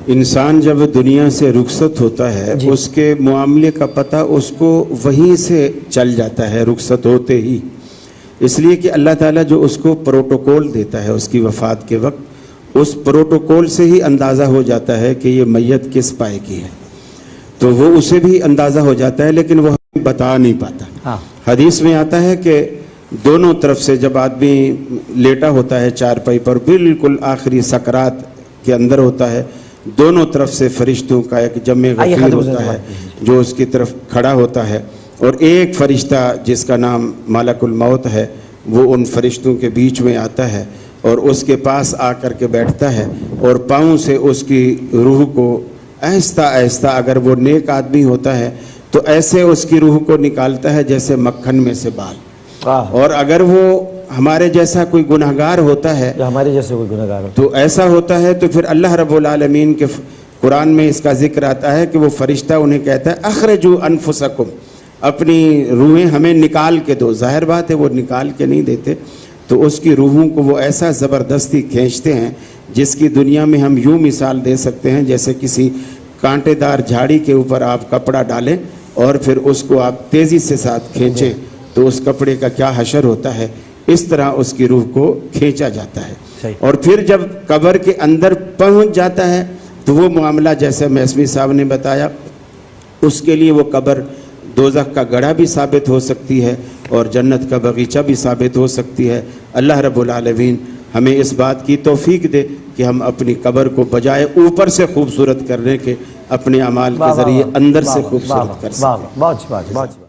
انسان جب دنیا سے رخصت ہوتا ہے اس کے معاملے کا پتہ اس کو وہیں سے چل جاتا ہے رخصت ہوتے ہی، اس لیے کہ اللہ تعالیٰ جو اس کو پروٹوکول دیتا ہے اس کی وفات کے وقت، اس پروٹوکول سے ہی اندازہ ہو جاتا ہے کہ یہ میت کس پائے کی ہے، تو وہ اسے بھی اندازہ ہو جاتا ہے لیکن وہ ہمیں بتا نہیں پاتا۔ حدیث میں آتا ہے کہ دونوں طرف سے جب آدمی لیٹا ہوتا ہے چارپائی پر، بالکل آخری سکرات کے اندر ہوتا ہے، دونوں طرف سے فرشتوں کا ایک جمع غفیر ہوتا ہے جو اس کی طرف کھڑا ہوتا ہے، اور ایک فرشتہ جس کا نام ملک الموت ہے وہ ان فرشتوں کے بیچ میں آتا ہے اور اس کے پاس آ کر کے بیٹھتا ہے اور پاؤں سے اس کی روح کو آہستہ آہستہ، اگر وہ نیک آدمی ہوتا ہے تو ایسے اس کی روح کو نکالتا ہے جیسے مکھن میں سے بال، اور اگر وہ ہمارے جیسا کوئی گناہگار ہوتا ہے، ہمارے جیسے کوئی گناہگار تو ایسا ہوتا ہے تو پھر اللہ رب العالمین کے قرآن میں اس کا ذکر آتا ہے کہ وہ فرشتہ انہیں کہتا ہے اخرجوا انفسکم، اپنی روحیں ہمیں نکال کے دو۔ ظاہر بات ہے وہ نکال کے نہیں دیتے، تو اس کی روحوں کو وہ ایسا زبردستی کھینچتے ہیں جس کی دنیا میں ہم یوں مثال دے سکتے ہیں جیسے کسی کانٹے دار جھاڑی کے اوپر آپ کپڑا ڈالیں اور پھر اس کو آپ تیزی سے ساتھ کھینچیں تو اس کپڑے کا کیا حشر ہوتا ہے، اس طرح اس کی روح کو کھینچا جاتا ہے۔ اور پھر جب قبر کے اندر پہنچ جاتا ہے تو وہ معاملہ جیسے میسوی صاحب نے بتایا، اس کے لیے وہ قبر دوزخ کا گڑھا بھی ثابت ہو سکتی ہے اور جنت کا باغیچہ بھی ثابت ہو سکتی ہے۔ اللہ رب العالمین ہمیں اس بات کی توفیق دے کہ ہم اپنی قبر کو بجائے اوپر سے خوبصورت کرنے کے اپنے اعمال کے ذریعے اندر سے خوبصورت کر سکیں۔